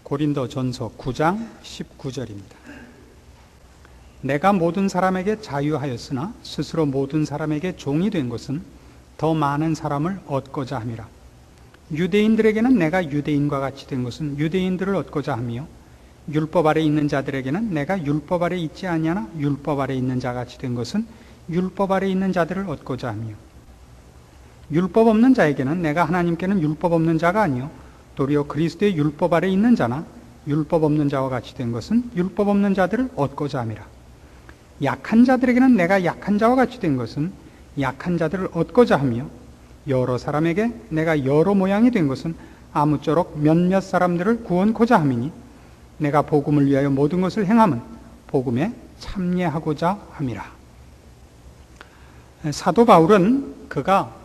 고린도전서 9장 19절입니다. 내가 모든 사람에게 자유하였으나 스스로 모든 사람에게 종이 된 것은 더 많은 사람을 얻고자 함이라. 유대인들에게는 내가 유대인과 같이 된 것은 유대인들을 얻고자 하며 율법 아래 있는 자들에게는 내가 율법 아래 있지 아니하나 율법 아래 있는 자같이 된 것은 율법 아래 있는 자들을 얻고자 하며 율법 없는 자에게는 내가 하나님께는 율법 없는 자가 아니요 도리어 그리스도의 율법 아래 있는 자나 율법 없는 자와 같이 된 것은 율법 없는 자들을 얻고자 함이라. 약한 자들에게는 내가 약한 자와 같이 된 것은 약한 자들을 얻고자 하며 여러 사람에게 내가 여러 모양이 된 것은 아무쪼록 몇몇 사람들을 구원코자 함이니 내가 복음을 위하여 모든 것을 행함은 복음에 참여하고자 함이라. 사도 바울은 그가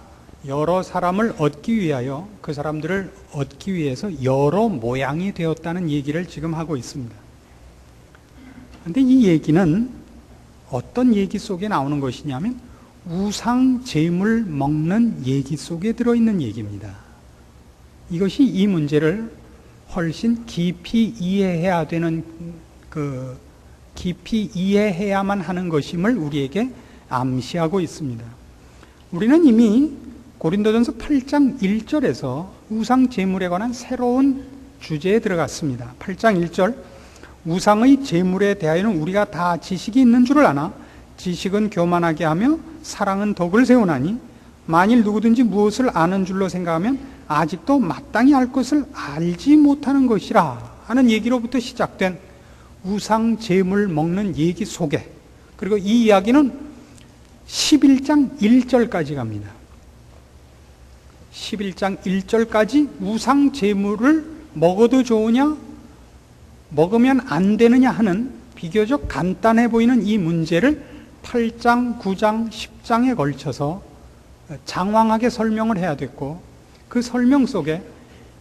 여러 사람을 얻기 위하여 그 사람들을 얻기 위해서 여러 모양이 되었다는 얘기를 지금 하고 있습니다. 그런데 이 얘기는 어떤 얘기 속에 나오는 것이냐면 우상 제물 먹는 얘기 속에 들어있는 얘기입니다. 이것이 이 문제를 훨씬 깊이 이해해야 되는 깊이 이해해야만 하는 것임을 우리에게 암시하고 있습니다. 우리는 이미 고린도전서 8장 1절에서 우상 제물에 관한 새로운 주제에 들어갔습니다. 8장 1절 우상의 제물에 대하여는 우리가 다 지식이 있는 줄을 아나 지식은 교만하게 하며 사랑은 덕을 세우나니 만일 누구든지 무엇을 아는 줄로 생각하면 아직도 마땅히 알 것을 알지 못하는 것이라 하는 얘기로부터 시작된 우상 제물 먹는 얘기 속에, 그리고 이 이야기는 11장 1절까지 갑니다. 11장 1절까지 우상 제물을 먹어도 좋으냐 먹으면 안 되느냐 하는 비교적 간단해 보이는 이 문제를 8장, 9장, 10장에 걸쳐서 장황하게 설명을 해야 됐고, 그 설명 속에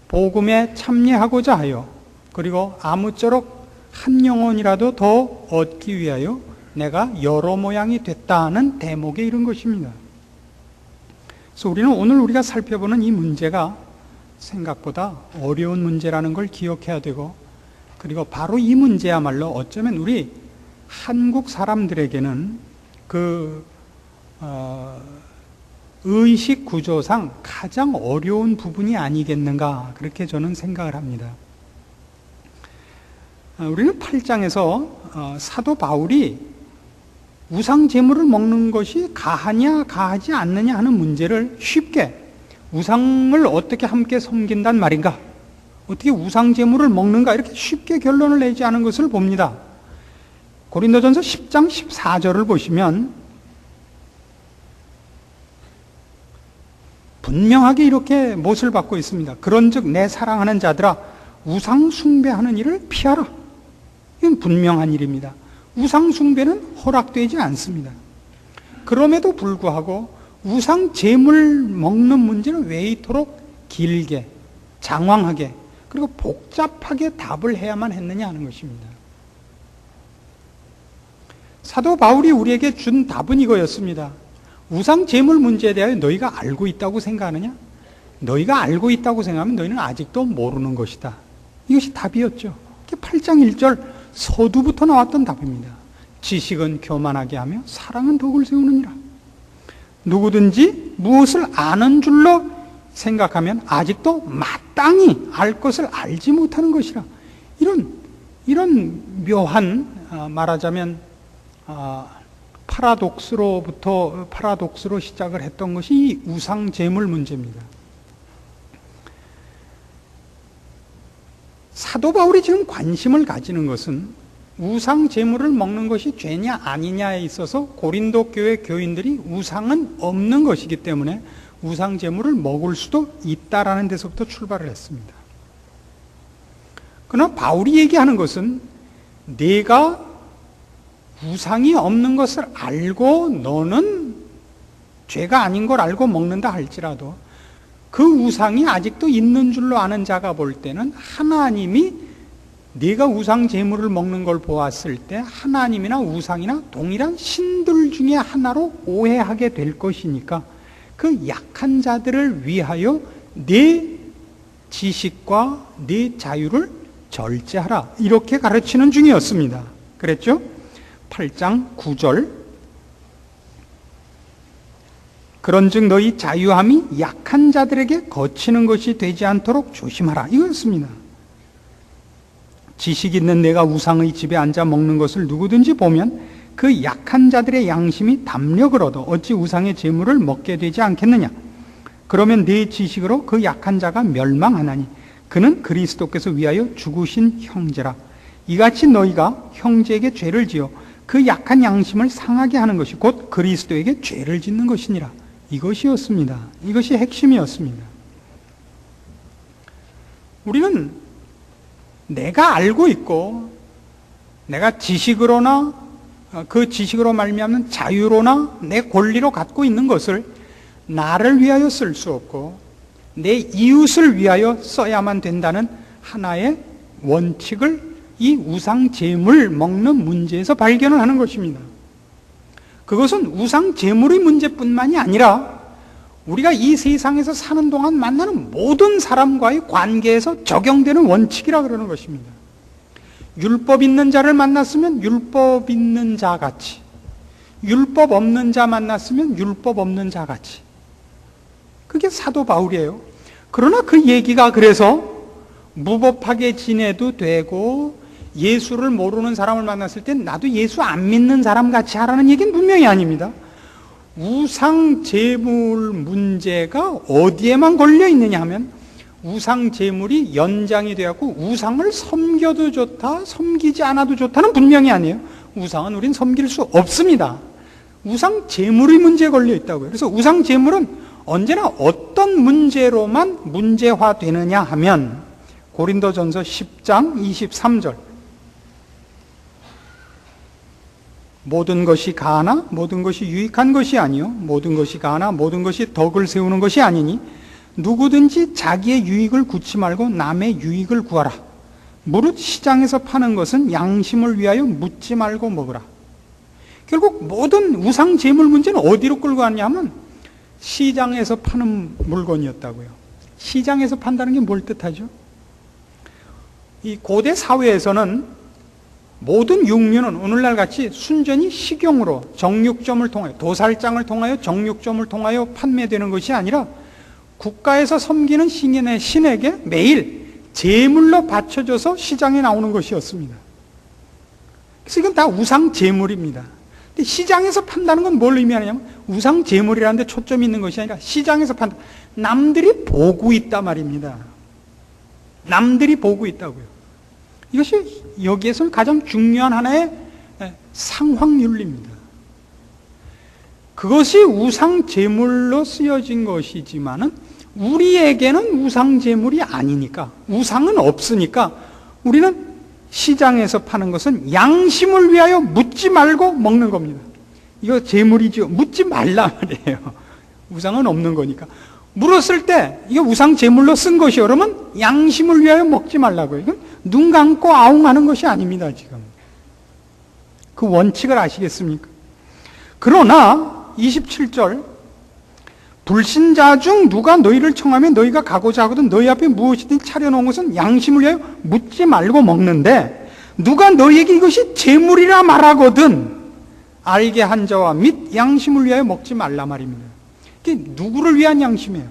복음에 참여하고자 하여 그리고 아무쪼록 한 영혼이라도 더 얻기 위하여 내가 여러 모양이 됐다는 대목에 이른 것입니다. 그래서 우리는 오늘 우리가 살펴보는 이 문제가 생각보다 어려운 문제라는 걸 기억해야 되고, 그리고 바로 이 문제야말로 어쩌면 우리 한국 사람들에게는 의식 구조상 가장 어려운 부분이 아니겠는가, 그렇게 저는 생각을 합니다. 우리는 8장에서 사도 바울이 우상 제물을 먹는 것이 가하냐 가하지 않느냐 하는 문제를 쉽게, 우상을 어떻게 함께 섬긴단 말인가, 어떻게 우상 제물을 먹는가, 이렇게 쉽게 결론을 내지 않은 것을 봅니다. 고린도전서 10장 14절을 보시면 분명하게 이렇게 못을 받고 있습니다. 그런즉 내 사랑하는 자들아 우상 숭배하는 일을 피하라. 이건 분명한 일입니다. 우상 숭배는 허락되지 않습니다. 그럼에도 불구하고 우상 제물 먹는 문제는 왜 이토록 길게, 장황하게, 그리고 복잡하게 답을 해야만 했느냐 하는 것입니다. 사도 바울이 우리에게 준 답은 이거였습니다. 우상 제물 문제에 대하여 너희가 알고 있다고 생각하느냐? 너희가 알고 있다고 생각하면 너희는 아직도 모르는 것이다. 이것이 답이었죠. 8장 1절 서두부터 나왔던 답입니다. 지식은 교만하게 하며 사랑은 덕을 세우느니라. 누구든지 무엇을 아는 줄로 생각하면 아직도 마땅히 알 것을 알지 못하는 것이라. 이런 묘한, 말하자면 파라독스로 시작을 했던 것이 이 우상 제물 문제입니다. 사도 바울이 지금 관심을 가지는 것은 우상 제물을 먹는 것이 죄냐 아니냐에 있어서 고린도 교회 교인들이 우상은 없는 것이기 때문에 우상 제물을 먹을 수도 있다라는 데서부터 출발을 했습니다. 그러나 바울이 얘기하는 것은 내가 우상이 없는 것을 알고 너는 죄가 아닌 걸 알고 먹는다 할지라도 그 우상이 아직도 있는 줄로 아는 자가 볼 때는 하나님이 네가 우상 제물을 먹는 걸 보았을 때 하나님이나 우상이나 동일한 신들 중에 하나로 오해하게 될 것이니까 그 약한 자들을 위하여 네 지식과 네 자유를 절제하라. 이렇게 가르치는 중이었습니다. 그랬죠? 8장 9절. 그런즉 너희 자유함이 약한 자들에게 거치는 것이 되지 않도록 조심하라. 이거였습니다. 지식 있는 내가 우상의 집에 앉아 먹는 것을 누구든지 보면 그 약한 자들의 양심이 담력을 얻어 어찌 우상의 제물을 먹게 되지 않겠느냐. 그러면 내 지식으로 그 약한 자가 멸망하나니 그는 그리스도께서 위하여 죽으신 형제라. 이같이 너희가 형제에게 죄를 지어 그 약한 양심을 상하게 하는 것이 곧 그리스도에게 죄를 짓는 것이니라. 이것이었습니다. 이것이 핵심이었습니다. 우리는 내가 알고 있고 내가 지식으로나 그 지식으로 말미암는 자유로나 내 권리로 갖고 있는 것을 나를 위하여 쓸 수 없고 내 이웃을 위하여 써야만 된다는 하나의 원칙을 이 우상 제물 먹는 문제에서 발견을 하는 것입니다. 그것은 우상 제물의 문제뿐만이 아니라 우리가 이 세상에서 사는 동안 만나는 모든 사람과의 관계에서 적용되는 원칙이라 그러는 것입니다. 율법 있는 자를 만났으면 율법 있는 자 같이, 율법 없는 자 만났으면 율법 없는 자 같이. 그게 사도 바울이에요. 그러나 그 얘기가 그래서 무법하게 지내도 되고 예수를 모르는 사람을 만났을 땐 나도 예수 안 믿는 사람 같이 하라는 얘기는 분명히 아닙니다. 우상 제물 문제가 어디에만 걸려 있느냐 하면 우상 제물이 연장이 되었고 우상을 섬겨도 좋다, 섬기지 않아도 좋다는 분명히 아니에요. 우상은 우린 섬길 수 없습니다. 우상 제물의 문제에 걸려 있다고요. 그래서 우상 제물은 언제나 어떤 문제로만 문제화되느냐 하면 고린도전서 10장 23절 모든 것이 가하나 모든 것이 유익한 것이 아니요 모든 것이 가하나 모든 것이 덕을 세우는 것이 아니니 누구든지 자기의 유익을 구치 말고 남의 유익을 구하라. 무릇 시장에서 파는 것은 양심을 위하여 묻지 말고 먹으라. 결국 모든 우상 제물 문제는 어디로 끌고 왔냐면 시장에서 파는 물건이었다고요. 시장에서 판다는 게 뭘 뜻하죠? 이 고대 사회에서는 모든 육류는 오늘날 같이 순전히 식용으로 정육점을 통하여 도살장을 통하여 정육점을 통하여 판매되는 것이 아니라 국가에서 섬기는 신에게 매일 제물로 바쳐져서 시장에 나오는 것이었습니다. 그래서 이건 다 우상 제물입니다. 근데 시장에서 판다는 건 뭘 의미하냐면 우상 제물이라는 데 초점이 있는 것이 아니라 시장에서 판다. 남들이 보고 있다 말입니다. 남들이 보고 있다고요. 이것이 여기에서는 가장 중요한 하나의 상황윤리입니다. 그것이 우상 제물로 쓰여진 것이지만은 우리에게는 우상 제물이 아니니까, 우상은 없으니까 우리는 시장에서 파는 것은 양심을 위하여 묻지 말고 먹는 겁니다. 이거 제물이죠. 묻지 말라 말이에요. 우상은 없는 거니까. 물었을 때 이게 우상 제물로 쓴 것이 그러면 양심을 위하여 먹지 말라고요. 이건 눈 감고 아웅하는 것이 아닙니다. 지금 그 원칙을 아시겠습니까? 그러나 27절 불신자 중 누가 너희를 청하면 너희가 가고자 하거든 너희 앞에 무엇이든 차려놓은 것은 양심을 위하여 묻지 말고 먹는데 누가 너희에게 이것이 제물이라 말하거든 알게 한 자와 및 양심을 위하여 먹지 말라 말입니다. 이게 누구를 위한 양심이에요?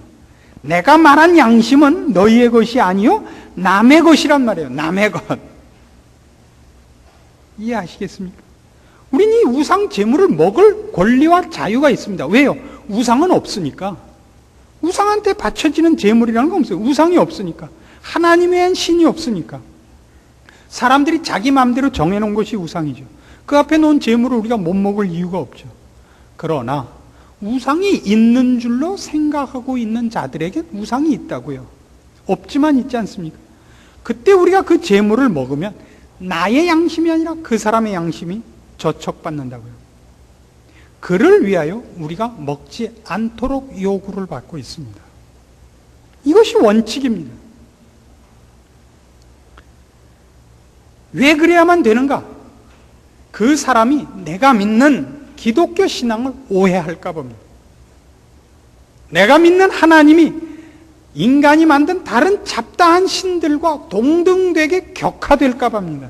내가 말한 양심은 너희의 것이 아니요 남의 것이란 말이에요. 남의 것. 이해하시겠습니까? 우린 이 우상 제물을 먹을 권리와 자유가 있습니다. 왜요? 우상은 없으니까. 우상한테 바쳐지는 제물이라는 건 없어요. 우상이 없으니까. 하나님 외엔 신이 없으니까. 사람들이 자기 마음대로 정해놓은 것이 우상이죠. 그 앞에 놓은 제물을 우리가 못 먹을 이유가 없죠. 그러나 우상이 있는 줄로 생각하고 있는 자들에게 우상이 있다고요. 없지만 있지 않습니까? 그때 우리가 그 제물을 먹으면 나의 양심이 아니라 그 사람의 양심이 저촉받는다고요. 그를 위하여 우리가 먹지 않도록 요구를 받고 있습니다. 이것이 원칙입니다. 왜 그래야만 되는가? 그 사람이 내가 믿는 기독교 신앙을 오해할까 봅니다. 내가 믿는 하나님이 인간이 만든 다른 잡다한 신들과 동등되게 격화될까 봐입니다.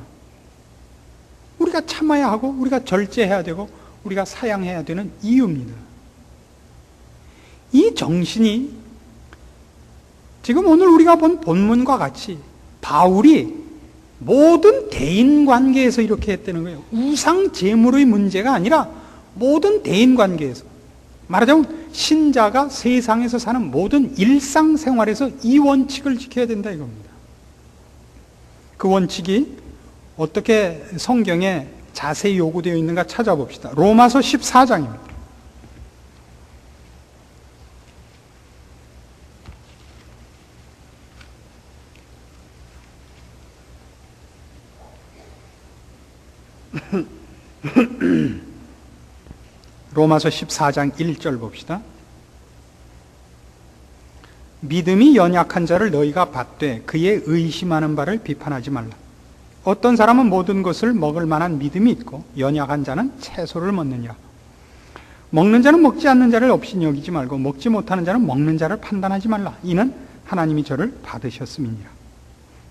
우리가 참아야 하고 우리가 절제해야 되고 우리가 사양해야 되는 이유입니다. 이 정신이 지금 오늘 우리가 본 본문과 같이 바울이 모든 대인관계에서 이렇게 했다는 거예요. 우상 제물의 문제가 아니라 모든 대인관계에서, 말하자면 신자가 세상에서 사는 모든 일상생활에서 이 원칙을 지켜야 된다 이겁니다. 그 원칙이 어떻게 성경에 자세히 요구되어 있는가 찾아봅시다. 로마서 14장입니다. 로마서 14장 1절 봅시다. 믿음이 연약한 자를 너희가 받되 그의 의심하는 바를 비판하지 말라. 어떤 사람은 모든 것을 먹을 만한 믿음이 있고 연약한 자는 채소를 먹느니라. 먹는 자는 먹지 않는 자를 없이 여기지 말고 먹지 못하는 자는 먹는 자를 판단하지 말라. 이는 하나님이 저를 받으셨음이니라.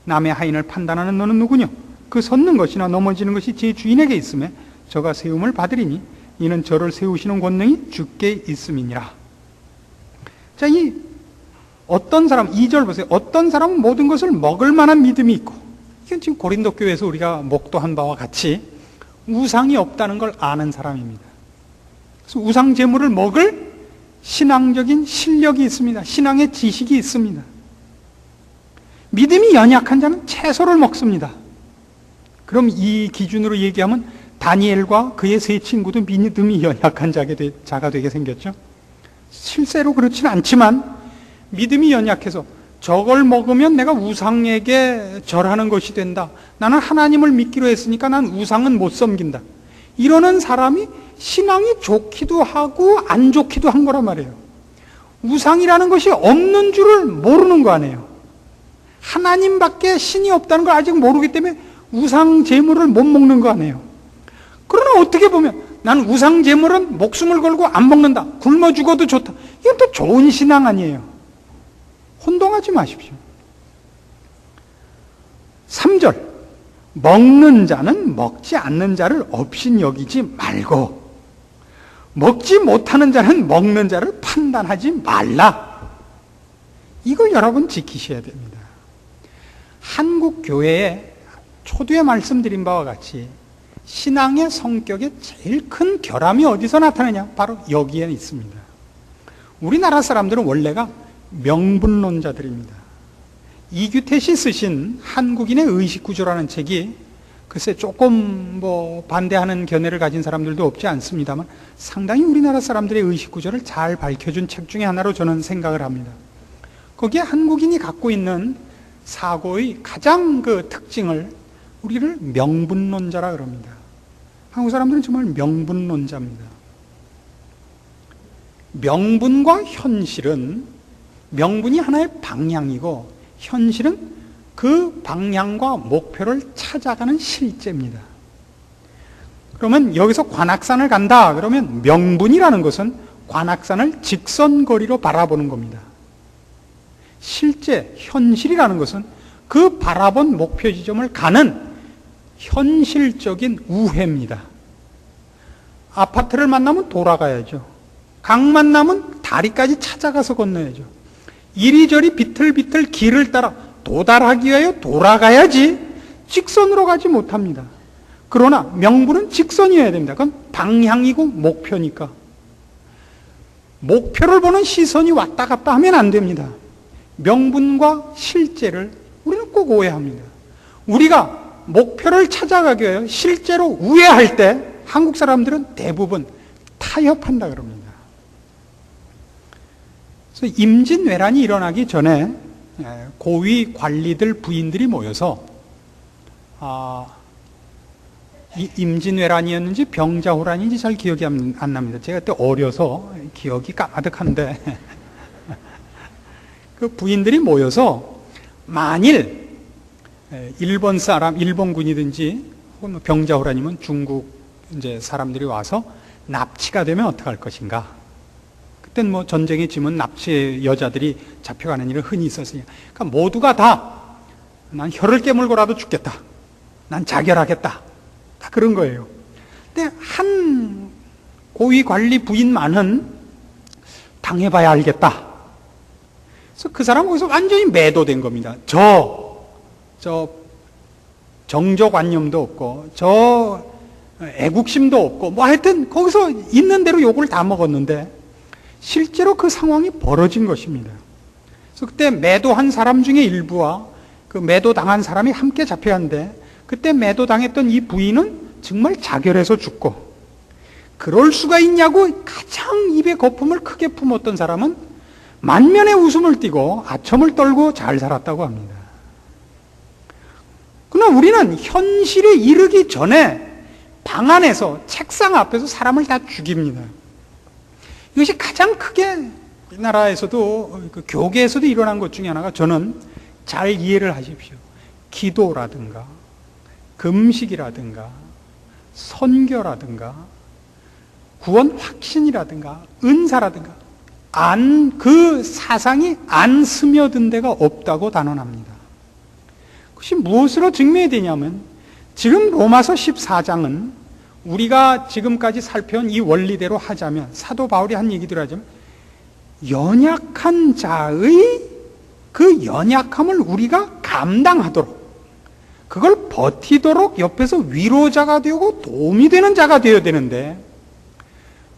남의 하인을 판단하는 너는 누구냐? 그 섰는 것이나 넘어지는 것이 제 주인에게 있음에 저가 세움을 받으리니 이는 저를 세우시는 권능이 주께 있음이니라. 자, 이 어떤 사람, 2절 보세요. 어떤 사람은 모든 것을 먹을 만한 믿음이 있고, 이건 지금 고린도 교회에서 우리가 목도한 바와 같이 우상이 없다는 걸 아는 사람입니다. 그래서 우상 제물을 먹을 신앙적인 실력이 있습니다. 신앙의 지식이 있습니다. 믿음이 연약한 자는 채소를 먹습니다. 그럼 이 기준으로 얘기하면 다니엘과 그의 세 친구도 믿음이 연약한 자가 되게 생겼죠. 실제로 그렇지는 않지만 믿음이 연약해서 저걸 먹으면 내가 우상에게 절하는 것이 된다. 나는 하나님을 믿기로 했으니까 난 우상은 못 섬긴다. 이러는 사람이 신앙이 좋기도 하고 안 좋기도 한 거란 말이에요. 우상이라는 것이 없는 줄을 모르는 거 아니에요. 하나님밖에 신이 없다는 걸 아직 모르기 때문에 우상 제물을 못 먹는 거 아니에요. 그러나 어떻게 보면 난 우상 제물은 목숨을 걸고 안 먹는다. 굶어 죽어도 좋다. 이건 또 좋은 신앙 아니에요. 혼동하지 마십시오. 3절 먹는 자는 먹지 않는 자를 없인 여기지 말고 먹지 못하는 자는 먹는 자를 판단하지 말라. 이걸 여러분 지키셔야 됩니다. 한국 교회에 초두에 말씀드린 바와 같이 신앙의 성격의 제일 큰 결함이 어디서 나타나냐? 바로 여기에 있습니다. 우리나라 사람들은 원래가 명분론자들입니다. 이규태시 쓰신 한국인의 의식구조라는 책이 글쎄 조금 반대하는 견해를 가진 사람들도 없지 않습니다만 상당히 우리나라 사람들의 의식구조를 잘 밝혀준 책 중에 하나로 저는 생각을 합니다. 거기에 한국인이 갖고 있는 사고의 가장 그 특징을 우리를 명분론자라 그럽니다. 한국 사람들은 정말 명분론자입니다. 명분과 현실은, 명분이 하나의 방향이고 현실은 그 방향과 목표를 찾아가는 실제입니다. 그러면 여기서 관악산을 간다 그러면 명분이라는 것은 관악산을 직선거리로 바라보는 겁니다. 실제 현실이라는 것은 그 바라본 목표 지점을 가는 현실적인 우회입니다. 아파트를 만나면 돌아가야죠. 강 만나면 다리까지 찾아가서 건너야죠. 이리저리 비틀비틀 길을 따라 도달하기 위하여 돌아가야지 직선으로 가지 못합니다. 그러나 명분은 직선이어야 됩니다. 그건 방향이고 목표니까. 목표를 보는 시선이 왔다 갔다 하면 안 됩니다. 명분과 실제를 우리는 꼭 오해합니다. 우리가 목표를 찾아가기 위해 실제로 우회할 때 한국 사람들은 대부분 타협한다 그럽니다. 그래서 임진왜란이 일어나기 전에 고위 관리들 부인들이 모여서 임진왜란이었는지 병자호란인지 잘 기억이 안 납니다. 제가 그때 어려서 기억이 까마득한데 그 부인들이 모여서 만일 일본 사람, 일본군이든지 혹은 병자호란이면 중국 이제 사람들이 와서 납치가 되면 어떡할 것인가. 그땐 뭐 전쟁의 짐은 납치의 여자들이 잡혀가는 일은 흔히 있었으니까. 그러니까 모두가 다 난 혀를 깨물고라도 죽겠다. 난 자결하겠다. 다 그런 거예요. 근데 한 고위 관리 부인만은 당해봐야 알겠다. 그래서 그 사람은 거기서 완전히 매도된 겁니다. 저 정조관념도 없고, 저 애국심도 없고, 뭐 하여튼 거기서 있는 대로 욕을 다 먹었는데, 실제로 그 상황이 벌어진 것입니다. 그래서 그때 매도한 사람 중에 일부와 그 매도당한 사람이 함께 잡혀갔는데, 그때 매도당했던 이 부인은 정말 자결해서 죽고, 그럴 수가 있냐고 가장 입에 거품을 크게 품었던 사람은 만면에 웃음을 띠고 아첨을 떨고 잘 살았다고 합니다. 그러나 우리는 현실에 이르기 전에 방 안에서 책상 앞에서 사람을 다 죽입니다. 이것이 가장 크게 우리나라에서도 그 교계에서도 일어난 것 중에 하나가, 저는 잘 이해를 하십시오. 기도라든가 금식이라든가 선교라든가 구원 확신이라든가 은사라든가 그 사상이 안 스며든 데가 없다고 단언합니다. 그것이 무엇으로 증명이 되냐면, 지금 로마서 14장은 우리가 지금까지 살펴온 이 원리대로 하자면, 사도 바울이 한 얘기대로 하자면, 연약한 자의 그 연약함을 우리가 감당하도록, 그걸 버티도록 옆에서 위로자가 되고 도움이 되는 자가 되어야 되는데,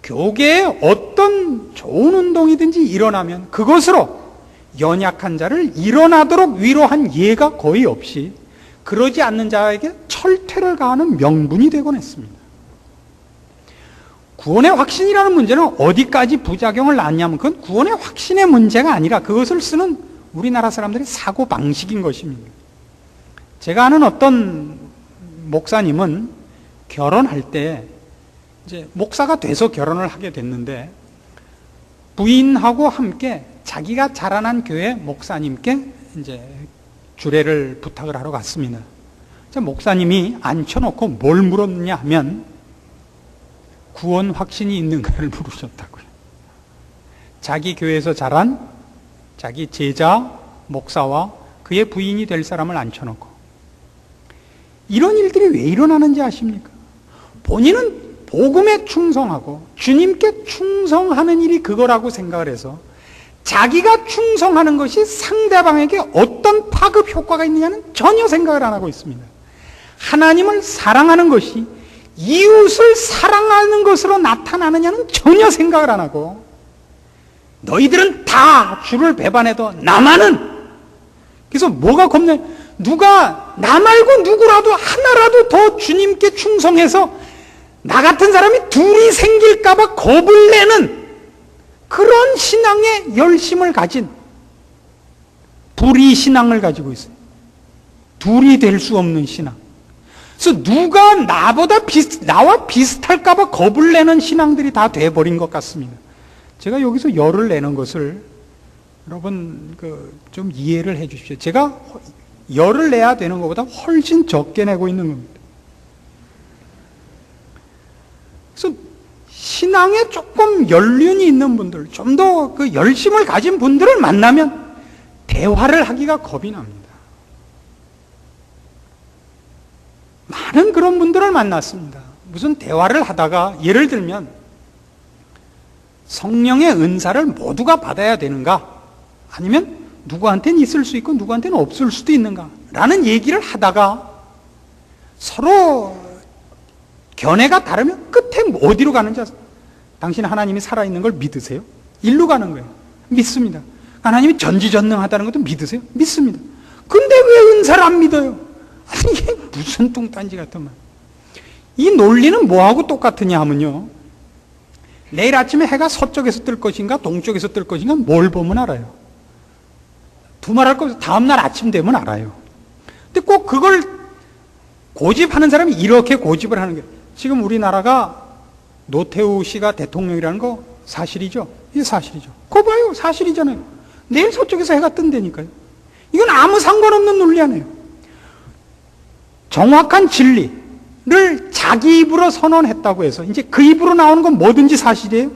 교계에 어떤 좋은 운동이든지 일어나면 그것으로 연약한 자를 일어나도록 위로한 예가 거의 없이, 그러지 않는 자에게 철퇴를 가하는 명분이 되곤 했습니다. 구원의 확신이라는 문제는 어디까지 부작용을 낳냐면, 그건 구원의 확신의 문제가 아니라 그것을 쓰는 우리나라 사람들의 사고방식인 것입니다. 제가 아는 어떤 목사님은 결혼할 때, 이제 목사가 돼서 결혼을 하게 됐는데, 부인하고 함께 자기가 자라난 교회 목사님께 이제 주례를 부탁을 하러 갔습니다. 목사님이 앉혀놓고 뭘 물었느냐 하면, 구원 확신이 있는가를 물으셨다고요. 자기 교회에서 자란 자기 제자 목사와 그의 부인이 될 사람을 앉혀놓고, 이런 일들이 왜 일어나는지 아십니까? 본인은 복음에 충성하고 주님께 충성하는 일이 그거라고 생각을 해서 자기가 충성하는 것이 상대방에게 어떤 파급 효과가 있느냐는 전혀 생각을 안 하고 있습니다. 하나님을 사랑하는 것이 이웃을 사랑하는 것으로 나타나느냐는 전혀 생각을 안 하고, 너희들은 다 주를 배반해도 나만은, 그래서 뭐가 겁나요? 누가 나 말고 누구라도 하나라도 더 주님께 충성해서 나 같은 사람이 둘이 생길까봐 겁을 내는 그런 신앙의 열심을 가진 불의신앙을 가지고 있어요. 둘이 될 수 없는 신앙. 그래서 누가 나와 비슷할까봐 겁을 내는 신앙들이 다 돼버린 것 같습니다. 제가 여기서 열을 내는 것을 여러분 좀 이해를 해 주십시오. 제가 열을 내야 되는 것보다 훨씬 적게 내고 있는 겁니다. 그래서 신앙에 조금 연륜이 있는 분들, 좀 더 그 열심을 가진 분들을 만나면 대화를 하기가 겁이 납니다. 많은 그런 분들을 만났습니다. 무슨 대화를 하다가 예를 들면 성령의 은사를 모두가 받아야 되는가? 아니면 누구한테는 있을 수 있고 누구한테는 없을 수도 있는가? 라는 얘기를 하다가 서로 견해가 다르면 끝에 어디로 가는지 아세요? 당신 하나님이 살아있는 걸 믿으세요? 일로 가는 거예요. 믿습니다. 하나님이 전지전능하다는 것도 믿으세요? 믿습니다. 근데 왜 은사를 안 믿어요? 아니 이게 무슨 뚱딴지 같은 말. 이 논리는 뭐하고 똑같으냐 하면요, 내일 아침에 해가 서쪽에서 뜰 것인가 동쪽에서 뜰 것인가 뭘 보면 알아요? 두말할 거 없어. 다음날 아침 되면 알아요. 근데 꼭 그걸 고집하는 사람이 이렇게 고집을 하는 거예요. 지금 우리나라가 노태우 씨가 대통령이라는 거 사실이죠? 이게 사실이죠. 그거 봐요. 사실이잖아요. 내일 서쪽에서 해가 뜬다니까요. 이건 아무 상관없는 논리 아니에요. 정확한 진리를 자기 입으로 선언했다고 해서 이제 그 입으로 나오는 건 뭐든지 사실이에요?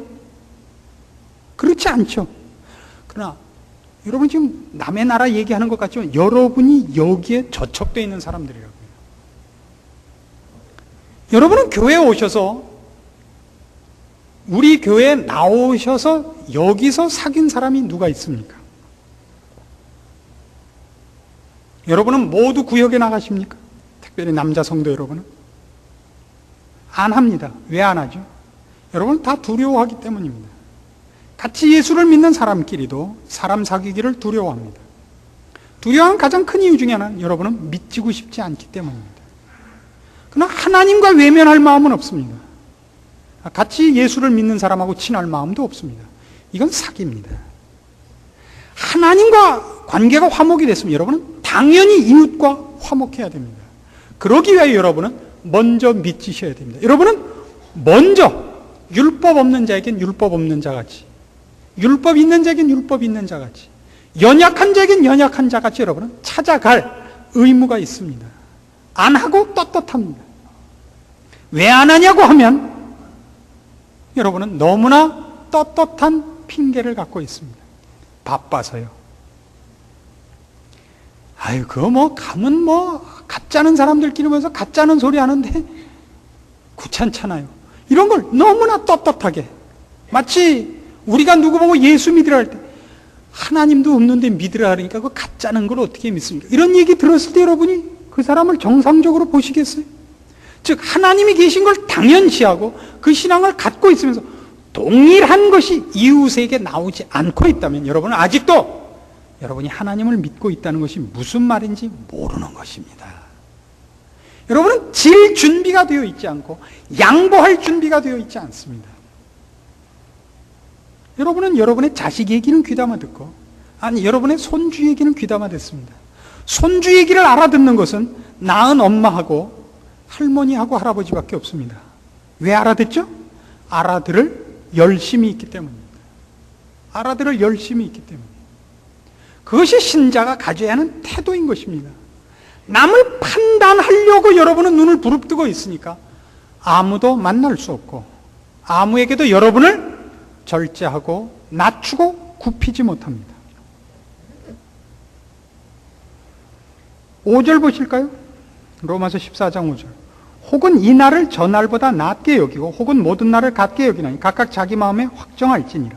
그렇지 않죠. 그러나 여러분 지금 남의 나라 얘기하는 것 같지만 여러분이 여기에 저촉되어 있는 사람들이라고요. 여러분은 교회에 오셔서, 우리 교회에 나오셔서 여기서 사귄 사람이 누가 있습니까? 여러분은 모두 구역에 나가십니까? 특별히 남자 성도 여러분은? 안 합니다. 왜 안 하죠? 여러분은 다 두려워하기 때문입니다. 같이 예수를 믿는 사람끼리도 사람 사귀기를 두려워합니다. 두려워하는 가장 큰 이유 중에 하나는 여러분은 믿지고 싶지 않기 때문입니다. 그러나 하나님과 외면할 마음은 없습니다. 같이 예수를 믿는 사람하고 친할 마음도 없습니다. 이건 사기입니다. 하나님과 관계가 화목이 됐으면 여러분은 당연히 이웃과 화목해야 됩니다. 그러기 위하여 여러분은 먼저 믿으셔야 됩니다. 여러분은 먼저 율법 없는 자에겐 율법 없는 자같이, 율법 있는 자에겐 율법 있는 자같이, 연약한 자에겐 연약한 자같이 여러분은 찾아갈 의무가 있습니다. 안 하고 떳떳합니다. 왜 안 하냐고 하면 여러분은 너무나 떳떳한 핑계를 갖고 있습니다. 바빠서요. 아유, 그거 가면 가짜는 사람들끼리 모여서 가짜는 소리 하는데 귀찮잖아요. 이런 걸 너무나 떳떳하게, 마치 우리가 누구 보고 예수 믿으라 할 때 하나님도 없는데 믿으라 하니까 그 가짜는 걸 어떻게 믿습니까? 이런 얘기 들었을 때 여러분이 그 사람을 정상적으로 보시겠어요? 즉 하나님이 계신 걸 당연시하고 그 신앙을 갖고 있으면서 동일한 것이 이웃에게 나오지 않고 있다면 여러분은 아직도 여러분이 하나님을 믿고 있다는 것이 무슨 말인지 모르는 것입니다. 여러분은 질 준비가 되어 있지 않고 양보할 준비가 되어 있지 않습니다. 여러분은 여러분의 자식 얘기는 귀담아 듣고, 아니 여러분의 손주 얘기는 귀담아 듣습니다. 손주 얘기를 알아듣는 것은 낳은 엄마하고 할머니하고 할아버지밖에 없습니다. 왜 알아듣죠? 알아들을 열심이 있기 때문입니다. 알아들을 열심이 있기 때문입니다. 그것이 신자가 가져야 하는 태도인 것입니다. 남을 판단하려고 여러분은 눈을 부릅뜨고 있으니까 아무도 만날 수 없고 아무에게도 여러분을 절제하고 낮추고 굽히지 못합니다. 5절 보실까요? 로마서 14장 5절. 혹은 이 날을 저 날보다 낮게 여기고 혹은 모든 날을 같게 여기나니 각각 자기 마음에 확정할지니라.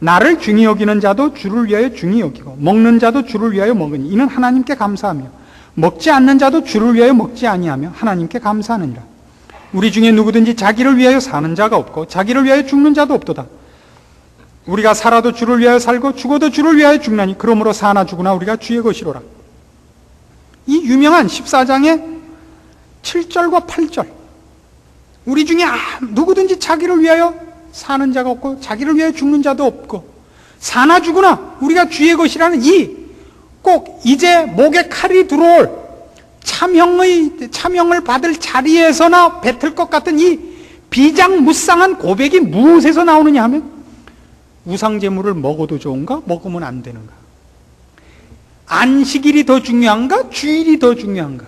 나를 중히 여기는 자도 주를 위하여 중히 여기고 먹는 자도 주를 위하여 먹으니 이는 하나님께 감사하며 먹지 않는 자도 주를 위하여 먹지 아니하며 하나님께 감사하느니라. 우리 중에 누구든지 자기를 위하여 사는 자가 없고 자기를 위하여 죽는 자도 없도다. 우리가 살아도 주를 위하여 살고 죽어도 주를 위하여 죽나니 그러므로 사나 죽으나 우리가 주의 것이로라. 이 유명한 14장의 7절과 8절, 우리 중에 누구든지 자기를 위하여 사는 자가 없고 자기를 위하여 죽는 자도 없고 사나 죽으나 우리가 주의 것이라는 이 꼭 이제 목에 칼이 들어올 참형을 받을 자리에서나 뱉을 것 같은 이 비장무쌍한 고백이 무엇에서 나오느냐 하면 우상제물을 먹어도 좋은가? 먹으면 안 되는가? 안식일이 더 중요한가? 주일이 더 중요한가?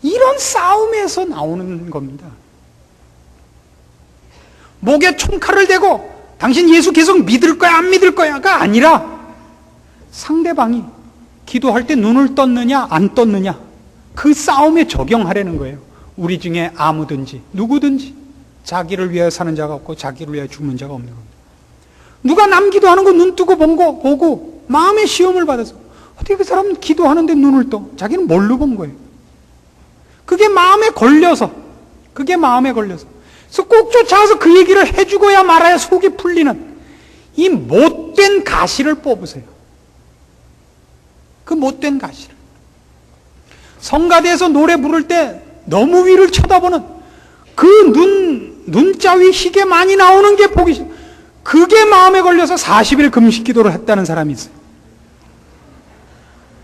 이런 싸움에서 나오는 겁니다. 목에 총칼을 대고 당신 예수 계속 믿을 거야 안 믿을 거야가 아니라 상대방이 기도할 때 눈을 떴느냐 안 떴느냐 그 싸움에 적용하려는 거예요. 우리 중에 아무든지 누구든지 자기를 위하여 사는 자가 없고 자기를 위하여 죽는 자가 없는 겁니다. 누가 남 기도하는 거 눈 뜨고 본 거 보고 마음의 시험을 받아서 어떻게 그 사람은 기도하는데 눈을 떠? 자기는 뭘로 본 거예요? 그게 마음에 걸려서 그래서 꼭 쫓아가서 그 얘기를 해주고야 말아야 속이 풀리는 이 못된 가시를 뽑으세요. 그 못된 가시를. 성가대에서 노래 부를 때 너무 위를 쳐다보는 그 눈자 위 희게 많이 나오는 게 보기 싫어. 그게 마음에 걸려서 40일 금식 기도를 했다는 사람이 있어요.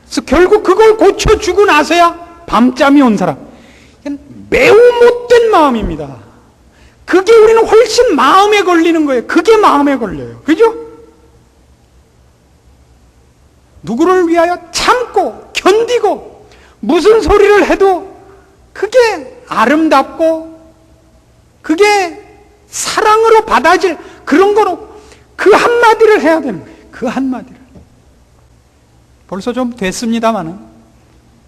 그래서 결국 그걸 고쳐주고 나서야 밤잠이 온 사람. 매우 못된 마음입니다. 그게 우리는 훨씬 마음에 걸리는 거예요. 그게 마음에 걸려요. 그죠? 누구를 위하여 참고 견디고 무슨 소리를 해도 그게 아름답고 그게 사랑으로 받아질 그런 거로 그 그 한마디를 해야 되는 거예요. 그 한마디를. 벌써 좀 됐습니다마는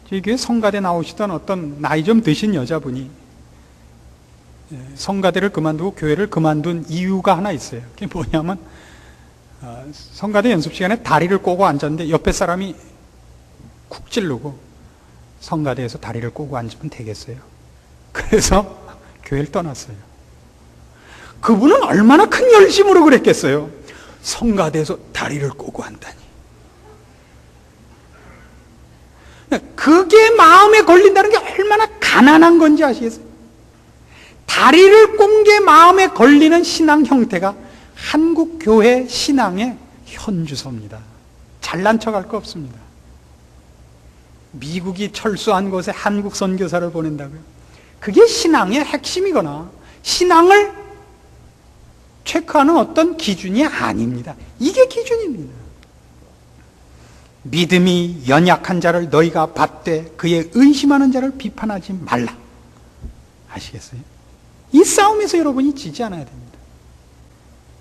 저희 교회 성가대 나오시던 어떤 나이 좀 드신 여자분이 성가대를 그만두고 교회를 그만둔 이유가 하나 있어요. 그게 뭐냐면 성가대 연습 시간에 다리를 꼬고 앉았는데 옆에 사람이 쿡 찌르고 성가대에서 다리를 꼬고 앉으면 되겠어요. 그래서 교회를 떠났어요. 그분은 얼마나 큰 열심으로 그랬겠어요. 성가대에서 다리를 꼬고 한다니. 그게 마음에 걸린다는 게 얼마나 가난한 건지 아시겠어요? 다리를 꼰 게 마음에 걸리는 신앙 형태가 한국 교회 신앙의 현주소입니다. 잘난 척할 거 없습니다. 미국이 철수한 곳에 한국 선교사를 보낸다고요? 그게 신앙의 핵심이거나 신앙을 체크하는 어떤 기준이 아닙니다. 이게 기준입니다. 믿음이 연약한 자를 너희가 받되 그의 의심하는 자를 비판하지 말라. 아시겠어요? 이 싸움에서 여러분이 지지 않아야 됩니다.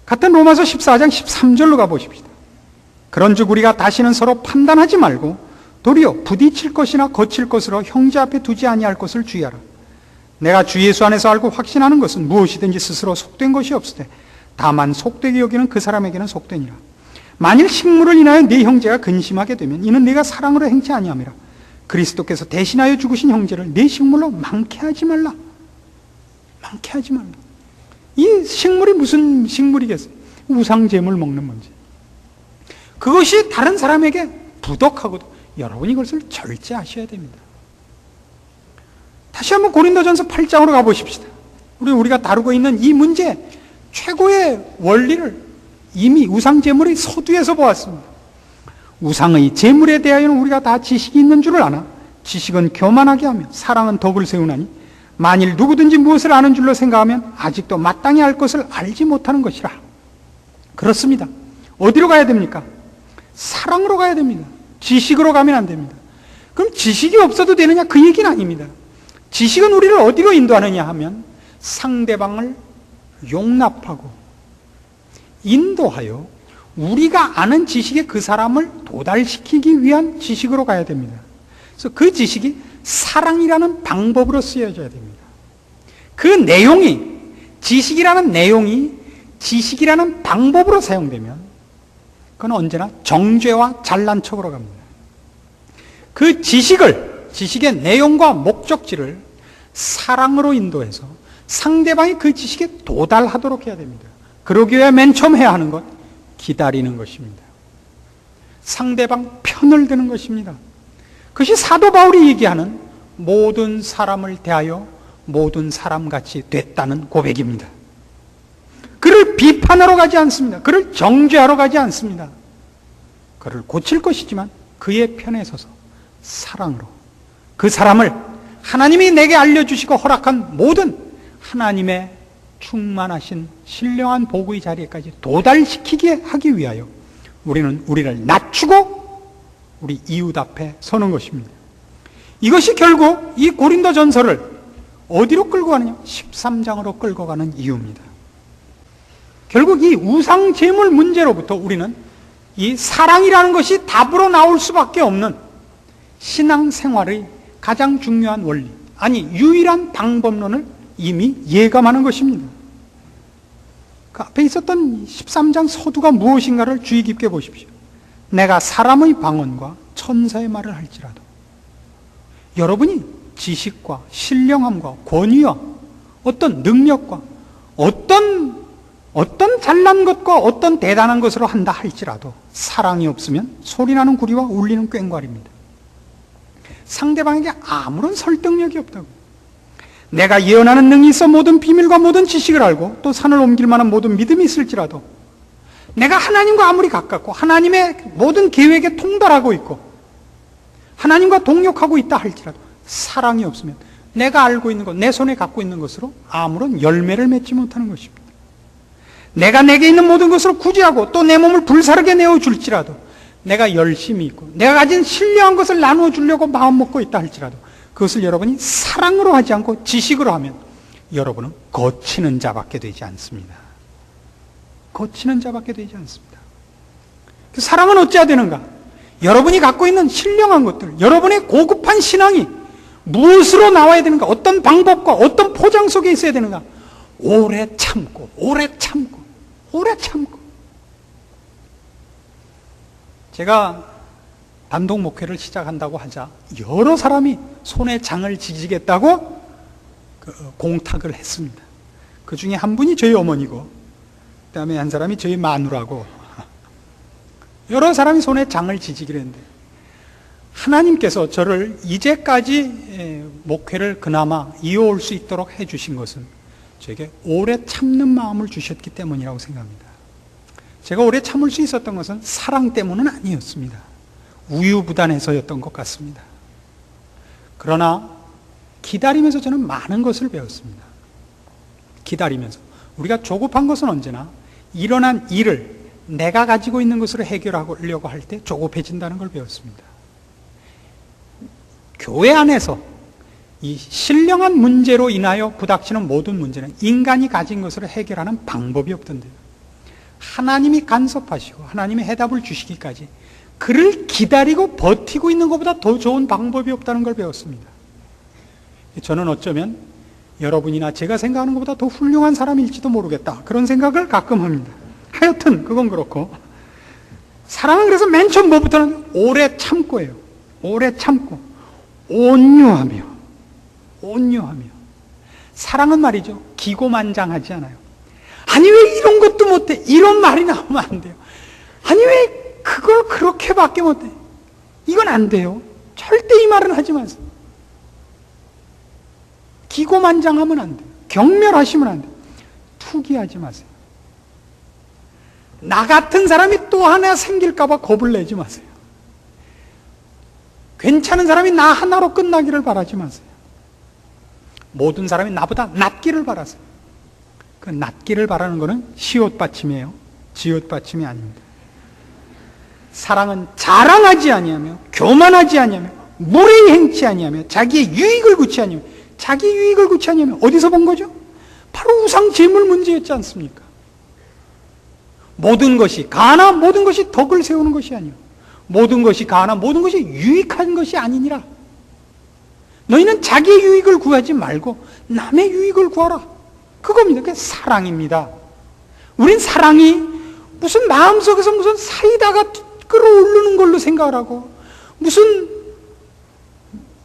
같은 로마서 14장 13절로 가보십시다. 그런즉 우리가 다시는 서로 판단하지 말고 도리어 부딪힐 것이나 거칠 것으로 형제 앞에 두지 아니할 것을 주의하라. 내가 주 예수 안에서 알고 확신하는 것은 무엇이든지 스스로 속된 것이 없으되 다만 속되게 여기는 그 사람에게는 속되니라. 만일 식물을 인하여 네 형제가 근심하게 되면 이는 네가 사랑으로 행치 아니함이라. 그리스도께서 대신하여 죽으신 형제를 네 식물로 망케하지 말라. 망케하지 말라. 이 식물이 무슨 식물이겠어요? 우상제물 먹는 문제. 그것이 다른 사람에게 부덕하고도 여러분이 그것을 절제하셔야 됩니다. 다시 한번 고린도전서 8장으로 가보십시다. 우리가 다루고 있는 이 문제 최고의 원리를 이미 우상제물의 서두에서 보았습니다. 우상의 제물에 대하여는 우리가 다 지식이 있는 줄을 아나 지식은 교만하게 하며 사랑은 덕을 세우나니 만일 누구든지 무엇을 아는 줄로 생각하면 아직도 마땅히 알 것을 알지 못하는 것이라. 그렇습니다. 어디로 가야 됩니까? 사랑으로 가야 됩니다. 지식으로 가면 안 됩니다. 그럼 지식이 없어도 되느냐? 그 얘기는 아닙니다. 지식은 우리를 어디로 인도하느냐 하면 상대방을 용납하고 인도하여 우리가 아는 지식에 그 사람을 도달시키기 위한 지식으로 가야 됩니다. 그래서 그 지식이 사랑이라는 방법으로 쓰여져야 됩니다. 그 내용이, 지식이라는 내용이 지식이라는 방법으로 사용되면 그건 언제나 정죄와 잘난 척으로 갑니다. 그 지식의 내용과 목적지를 사랑으로 인도해서 상대방이 그 지식에 도달하도록 해야 됩니다. 그러기 위해 맨 처음 해야 하는 것, 기다리는 것입니다. 상대방 편을 드는 것입니다. 그것이 사도 바울이 얘기하는 모든 사람을 대하여 모든 사람같이 됐다는 고백입니다. 그를 비판하러 가지 않습니다. 그를 정죄하러 가지 않습니다. 그를 고칠 것이지만 그의 편에 서서 사랑으로 그 사람을 하나님이 내게 알려주시고 허락한 모든 하나님의 충만하신 신령한 복의 자리에까지 도달시키게 하기 위하여 우리는 우리를 낮추고 우리 이웃 앞에 서는 것입니다. 이것이 결국 이 고린도전서를 어디로 끌고 가느냐? 13장으로 끌고 가는 이유입니다. 결국 이 우상 제물 문제로부터 우리는 이 사랑이라는 것이 답으로 나올 수밖에 없는 신앙생활의 가장 중요한 원리, 아니 유일한 방법론을 이미 예감하는 것입니다. 그 앞에 있었던 13장 서두가 무엇인가를 주의 깊게 보십시오. 내가 사람의 방언과 천사의 말을 할지라도 여러분이 지식과 신령함과 권위와 어떤 능력과 어떤 잘난 것과 어떤 대단한 것으로 한다 할지라도 사랑이 없으면 소리나는 구리와 울리는 꽹과리입니다. 상대방에게 아무런 설득력이 없다고. 내가 예언하는 능이 있어 모든 비밀과 모든 지식을 알고 또 산을 옮길 만한 모든 믿음이 있을지라도 내가 하나님과 아무리 가깝고 하나님의 모든 계획에 통달하고 있고 하나님과 동역하고 있다 할지라도 사랑이 없으면 내가 알고 있는 것, 내 손에 갖고 있는 것으로 아무런 열매를 맺지 못하는 것입니다. 내가 내게 있는 모든 것으로 구제하고 또 내 몸을 불사르게 내어줄지라도 내가 열심히 있고 내가 가진 신령한 것을 나누어 주려고 마음 먹고 있다 할지라도 그것을 여러분이 사랑으로 하지 않고 지식으로 하면 여러분은 거치는 자밖에 되지 않습니다. 거치는 자밖에 되지 않습니다. 그 사랑은 어찌해야 되는가? 여러분이 갖고 있는 신령한 것들, 여러분의 고급한 신앙이 무엇으로 나와야 되는가? 어떤 방법과 어떤 포장 속에 있어야 되는가? 오래 참고, 오래 참고, 오래 참고. 제가 단독 목회를 시작한다고 하자 여러 사람이 손에 장을 지지겠다고 공탁을 했습니다. 그 중에 한 분이 저희 어머니고, 그 다음에 한 사람이 저희 마누라고, 여러 사람이 손에 장을 지지기로 했는데, 하나님께서 저를 이제까지 목회를 그나마 이어올 수 있도록 해주신 것은 저에게 오래 참는 마음을 주셨기 때문이라고 생각합니다. 제가 오래 참을 수 있었던 것은 사랑 때문은 아니었습니다. 우유부단해서였던 것 같습니다. 그러나 기다리면서 저는 많은 것을 배웠습니다. 기다리면서 우리가 조급한 것은 언제나 일어난 일을 내가 가지고 있는 것으로 해결하려고 할 때 조급해진다는 걸 배웠습니다. 교회 안에서 이 신령한 문제로 인하여 부닥치는 모든 문제는 인간이 가진 것으로 해결하는 방법이 없던데요. 하나님이 간섭하시고 하나님이 해답을 주시기까지 그를 기다리고 버티고 있는 것보다 더 좋은 방법이 없다는 걸 배웠습니다. 저는 어쩌면 여러분이나 제가 생각하는 것보다 더 훌륭한 사람일지도 모르겠다, 그런 생각을 가끔 합니다. 하여튼 그건 그렇고, 사랑은 그래서 맨 처음 뭐부터는 오래 참고예요. 오래 참고 온유하며, 온유하며. 사랑은 말이죠, 기고만장하지 않아요. 아니 왜 이런 것도 못해, 이런 말이 나오면 안 돼요. 아니 왜 그걸 그렇게밖에 못해, 이건 안 돼요. 절대 이 말은 하지 마세요. 기고만장하면 안 돼요. 경멸하시면 안 돼요. 투기하지 마세요. 나 같은 사람이 또 하나 생길까봐 겁을 내지 마세요. 괜찮은 사람이 나 하나로 끝나기를 바라지 마세요. 모든 사람이 나보다 낫기를 바라세요. 그 낫기를 바라는 것은 시옷받침이에요. 지옷받침이 아닙니다. 사랑은 자랑하지 아니하며 교만하지 아니하며 무례히 행치 아니하며 자기의 유익을 구치 아니하며. 자기 유익을 구치 아니하며 어디서 본 거죠? 바로 우상 제물 문제였지 않습니까? 모든 것이 가나 모든 것이 덕을 세우는 것이 아니요, 모든 것이 가나 모든 것이 유익한 것이 아니니라. 너희는 자기의 유익을 구하지 말고 남의 유익을 구하라. 그겁니다. 그게 사랑입니다. 우린 사랑이 무슨 마음속에서 무슨 사이다가 끌어오르는 걸로 생각을 하고, 무슨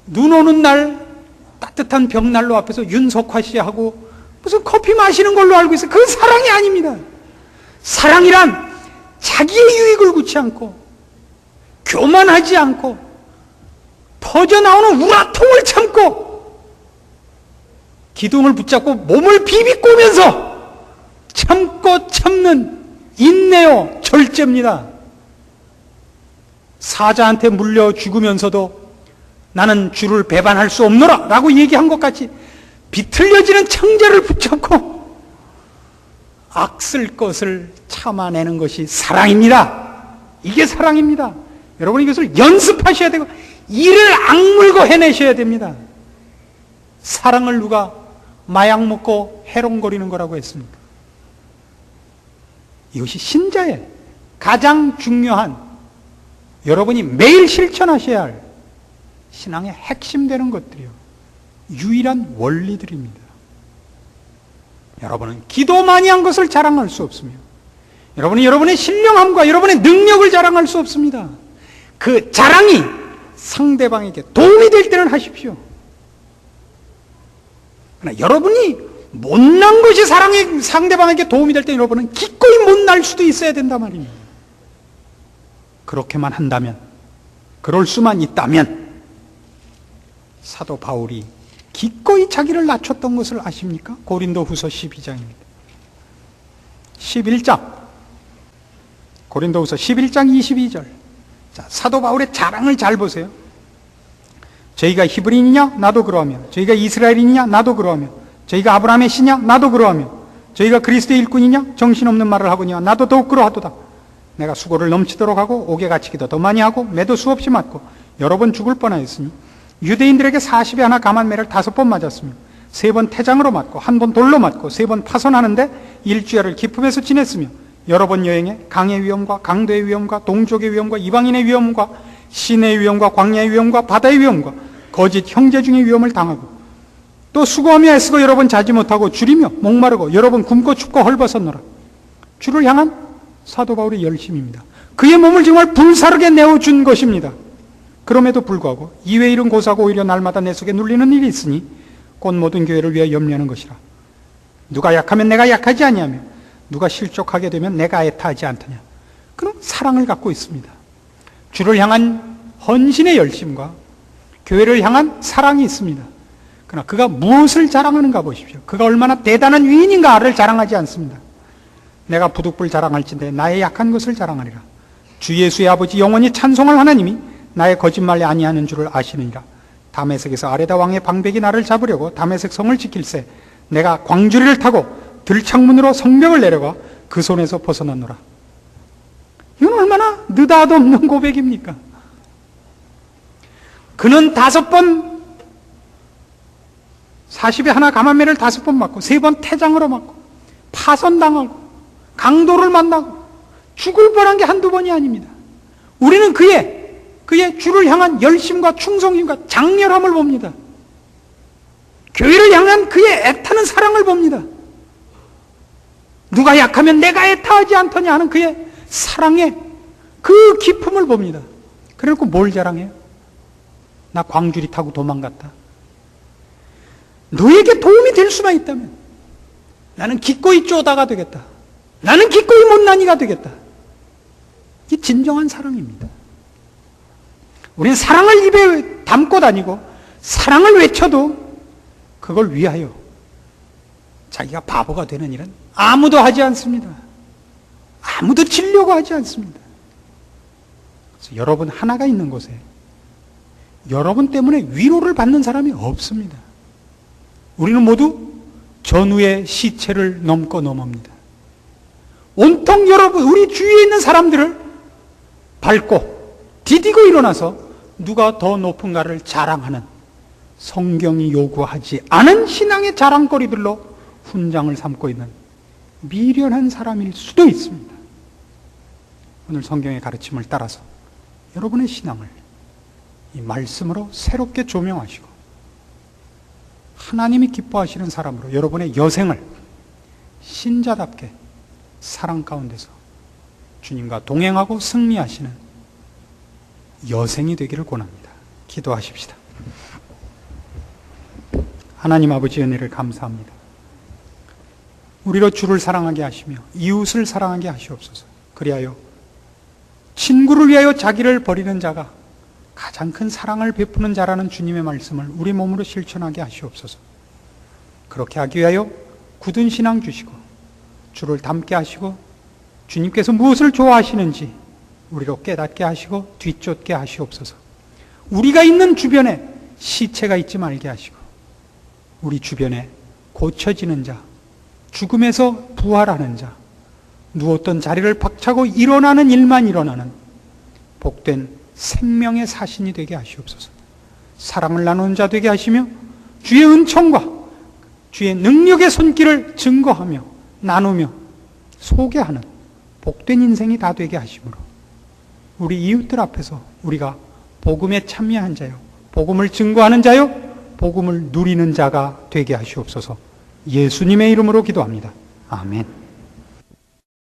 눈 오는 날 따뜻한 벽난로 앞에서 윤석화 씨하고 무슨 커피 마시는 걸로 알고 있어요. 그건 사랑이 아닙니다. 사랑이란 자기의 유익을 구치 않고 교만하지 않고 터져나오는 우라통을 참고 기둥을 붙잡고 몸을 비비꼬면서 참고 참는 인내요 절제입니다. 사자한테 물려 죽으면서도 나는 주를 배반할 수 없노라 라고 얘기한 것 같이 비틀려지는 청자를 붙잡고 악쓸 것을 참아내는 것이 사랑입니다. 이게 사랑입니다. 여러분 이것을 연습하셔야 되고 이를 악물고 해내셔야 됩니다. 사랑을 누가 마약 먹고 해롱거리는 거라고 했습니까? 이것이 신자의 가장 중요한, 여러분이 매일 실천하셔야 할 신앙의 핵심 되는 것들이요, 유일한 원리들입니다. 여러분은 기도 많이 한 것을 자랑할 수 없으며 여러분이 여러분의 신령함과 여러분의 능력을 자랑할 수 없습니다. 그 자랑이 상대방에게 도움이 될 때는 하십시오. 그러나 여러분이 못난 것이 상대방에게 도움이 될 때 여러분은 기꺼이 못날 수도 있어야 된단 말입니다. 그렇게만 한다면, 그럴 수만 있다면 사도 바울이 기꺼이 자기를 낮췄던 것을 아십니까? 고린도후서 12장입니다. 11장, 고린도후서 11장 22절. 자, 사도 바울의 자랑을 잘 보세요. 저희가 히브리인이냐? 나도 그러하며. 저희가 이스라엘인이냐? 나도 그러하며. 저희가 아브라함의 씨냐? 나도 그러하며. 저희가 그리스도의 일꾼이냐? 정신없는 말을 하거니와 나도 더욱 그러하도다. 내가 수고를 넘치도록 하고 옥에 갇히기도 더 많이 하고 매도 수없이 맞고 여러 번 죽을 뻔하였으니 유대인들에게 40에 하나 감한매를 5번 맞았으며 3번 태장으로 맞고 1번 돌로 맞고 3번 파선하는데 일주일을 기품에서 지냈으며 여러 번 여행해 강의 위험과 강도의 위험과 동족의 위험과 이방인의 위험과 시내의 위험과 광야의 위험과 바다의 위험과 거짓 형제 중의 위험을 당하고 또 수고하며 애쓰고 여러 번 자지 못하고 줄이며 목마르고 여러 번 굶고 춥고 헐벗었노라. 주를 향한 사도 바울의 열심입니다. 그의 몸을 정말 불사르게 내어준 것입니다. 그럼에도 불구하고 이외의 일은 고사고 오히려 날마다 내 속에 눌리는 일이 있으니 곧 모든 교회를 위하여 염려하는 것이라. 누가 약하면 내가 약하지 아니하며 누가 실족하게 되면 내가 애타하지 않더냐. 그런 사랑을 갖고 있습니다. 주를 향한 헌신의 열심과 교회를 향한 사랑이 있습니다. 그러나 그가 무엇을 자랑하는가 보십시오. 그가 얼마나 대단한 위인인가를 자랑하지 않습니다. 내가 부득불 자랑할진대 나의 약한 것을 자랑하리라. 주 예수의 아버지 영원히 찬송할 하나님이 나의 거짓말이 아니하는 줄을 아시느니라. 다메섹에서 아레다 왕의 방백이 나를 잡으려고 다메섹 성을 지킬새 내가 광주리를 타고 들창문으로 성벽을 내려가 그 손에서 벗어났노라. 이건 얼마나 느닷없는 고백입니까? 그는 5번 40에 하나 감한매를 5번 맞고 3번 태장으로 맞고 파선당하고 강도를 만나고 죽을 뻔한 게 한두 번이 아닙니다. 우리는 그의 주를 향한 열심과 충성심과 장렬함을 봅니다. 교회를 향한 그의 애타는 사랑을 봅니다. 누가 약하면 내가 애타하지 않더냐 하는 그의 사랑의 그 기품을 봅니다. 그래놓고 뭘 자랑해요? 나 광주리 타고 도망갔다. 너에게 도움이 될 수만 있다면 나는 기꺼이 쪼다가 되겠다. 나는 기꺼이 못난이가 되겠다. 이게 진정한 사랑입니다. 우리는 사랑을 입에 담고 다니고 사랑을 외쳐도 그걸 위하여 자기가 바보가 되는 일은 아무도 하지 않습니다. 아무도 지려고 하지 않습니다. 그래서 여러분 하나가 있는 곳에 여러분 때문에 위로를 받는 사람이 없습니다. 우리는 모두 전우의 시체를 넘고 넘어옵니다. 온통 여러분 우리 주위에 있는 사람들을 밟고 디디고 일어나서 누가 더 높은가를 자랑하는 성경이 요구하지 않은 신앙의 자랑거리들로 훈장을 삼고 있는 미련한 사람일 수도 있습니다. 오늘 성경의 가르침을 따라서 여러분의 신앙을 이 말씀으로 새롭게 조명하시고 하나님이 기뻐하시는 사람으로 여러분의 여생을 신자답게 사랑 가운데서 주님과 동행하고 승리하시는 여생이 되기를 권합니다. 기도하십시다. 하나님 아버지 은혜를 감사합니다. 우리로 주를 사랑하게 하시며 이웃을 사랑하게 하시옵소서. 그리하여 친구를 위하여 자기를 버리는 자가 가장 큰 사랑을 베푸는 자라는 주님의 말씀을 우리 몸으로 실천하게 하시옵소서. 그렇게 하기 위하여 굳은 신앙 주시고 주를 닮게 하시고 주님께서 무엇을 좋아하시는지 우리로 깨닫게 하시고 뒤쫓게 하시옵소서. 우리가 있는 주변에 시체가 있지 말게 하시고 우리 주변에 고쳐지는 자, 죽음에서 부활하는 자, 누웠던 자리를 박차고 일어나는 일만 일어나는 복된 생명의 사신이 되게 하시옵소서. 사랑을 나누는 자 되게 하시며 주의 은총과 주의 능력의 손길을 증거하며 나누며 소개하는 복된 인생이 다 되게 하시므로 우리 이웃들 앞에서 우리가 복음에 참여한 자요, 복음을 증거하는 자요, 복음을 누리는 자가 되게 하시옵소서. 예수님의 이름으로 기도합니다. 아멘.